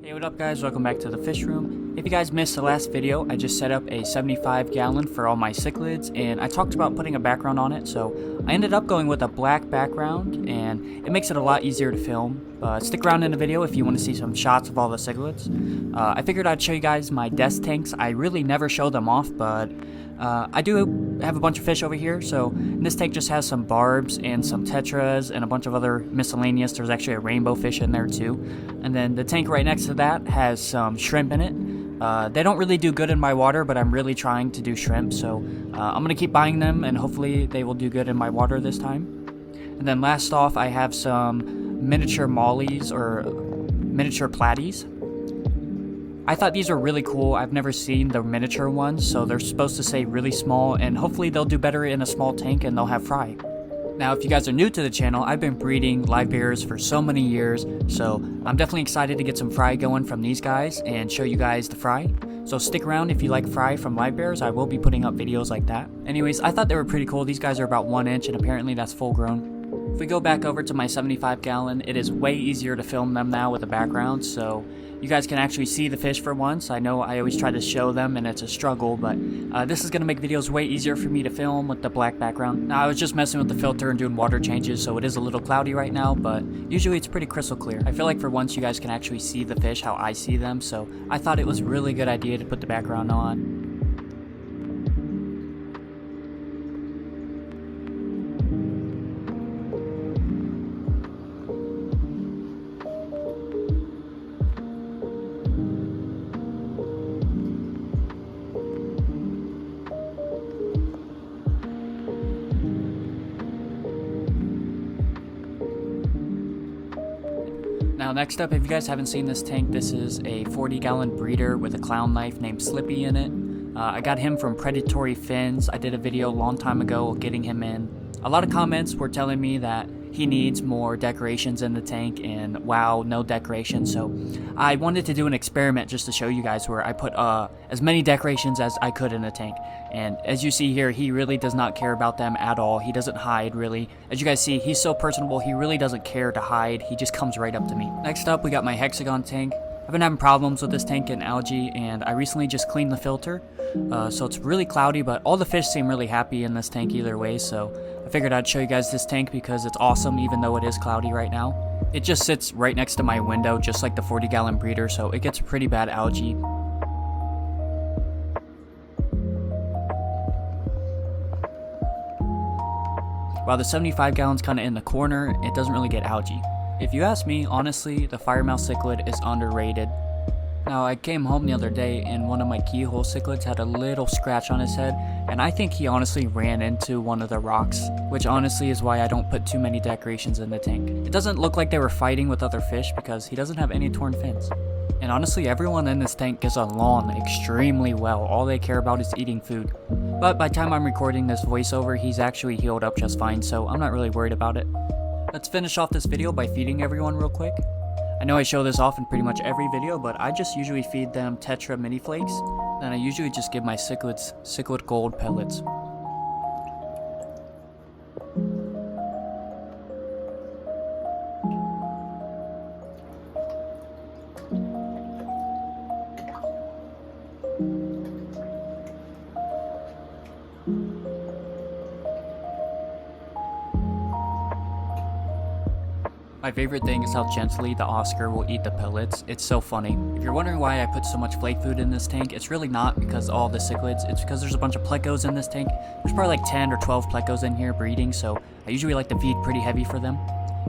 Hey, what up guys, welcome back to the fish room. If you guys missed the last video, I just set up a 75 gallon for all my cichlids and I talked about putting a background on it, so I ended up going with a black background and it makes it a lot easier to film. Stick around in the video if you want to see some shots of all the cichlids. I figured I'd show you guys my desk tanks. I really never show them off, but I do have a bunch of fish over here. So this tank just has some barbs and some tetras and a bunch of other miscellaneous. There's actually a rainbow fish in there too. And then the tank right next to that has some shrimp in it. They don't really do good in my water, but I'm really trying to do shrimp. So I'm going to keep buying them and hopefully they will do good in my water this time. And then last off, I have some miniature mollies or miniature platies. I thought these were really cool. I've never seen the miniature ones, so they're supposed to say really small, and hopefully they'll do better in a small tank and they'll have fry. Now, if you guys are new to the channel, I've been breeding live bears for so many years, so I'm definitely excited to get some fry going from these guys and show you guys the fry. So stick around if you like fry from live bears. I will be putting up videos like that. Anyways, I thought they were pretty cool. These guys are about 1 inch and apparently that's full grown. If we go back over to my 75 gallon, it is way easier to film them now with a background, so you guys can actually see the fish for once. I know I always try to show them and it's a struggle, but this is going to make videos way easier for me to film with the black background. Now, I was just messing with the filter and doing water changes, so it is a little cloudy right now, but usually it's pretty crystal clear. I feel like for once you guys can actually see the fish how I see them, so I thought it was a really good idea to put the background on. Now next up, if you guys haven't seen this tank, this is a 40 gallon breeder with a clown knife named Slippy in it. I got him from Predatory Fins. I did a video a long time ago getting him in. A lot of comments were telling me that he needs more decorations in the tank, and wow, no decorations. So I wanted to do an experiment just to show you guys where I put as many decorations as I could in the tank. And as you see here, he really does not care about them at all. He doesn't hide really. As you guys see, he's so personable, he really doesn't care to hide. He just comes right up to me. Next up, we got my hexagon tank. I've been having problems with this tank getting algae, and I recently just cleaned the filter. So it's really cloudy, but all the fish seem really happy in this tank either way, so I figured I'd show you guys this tank because it's awesome even though it is cloudy right now. It just sits right next to my window, just like the 40 gallon breeder, so it gets pretty bad algae. While the 75 gallon's kind of in the corner, it doesn't really get algae. If you ask me, honestly, the firemouth cichlid is underrated. Now, I came home the other day and one of my keyhole cichlids had a little scratch on his head, and I think he honestly ran into one of the rocks, which honestly is why I don't put too many decorations in the tank. It doesn't look like they were fighting with other fish because he doesn't have any torn fins. And honestly, everyone in this tank gets along extremely well. All they care about is eating food. But by the time I'm recording this voiceover, he's actually healed up just fine, so I'm not really worried about it. Let's finish off this video by feeding everyone real quick. I know I show this off in pretty much every video, but I just usually feed them Tetra mini flakes, and I usually just give my cichlids cichlid gold pellets. My favorite thing is how gently the Oscar will eat the pellets. It's so funny. If you're wondering why I put so much flake food in this tank, it's really not because of all the cichlids. It's because there's a bunch of plecos in this tank. There's probably like 10 or 12 plecos in here breeding, so I usually like to feed pretty heavy for them.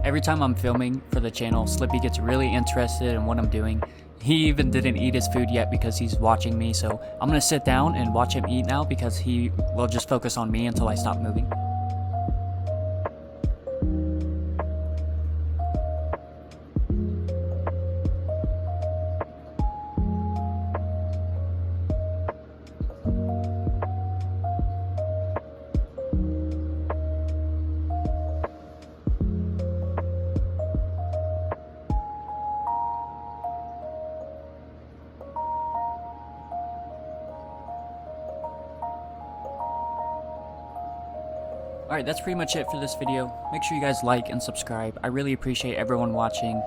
Every time I'm filming for the channel, Slippy gets really interested in what I'm doing. He even didn't eat his food yet because he's watching me, so I'm gonna sit down and watch him eat now because he will just focus on me until I stop moving. Alright, that's pretty much it for this video. Make sure you guys like and subscribe. I really appreciate everyone watching.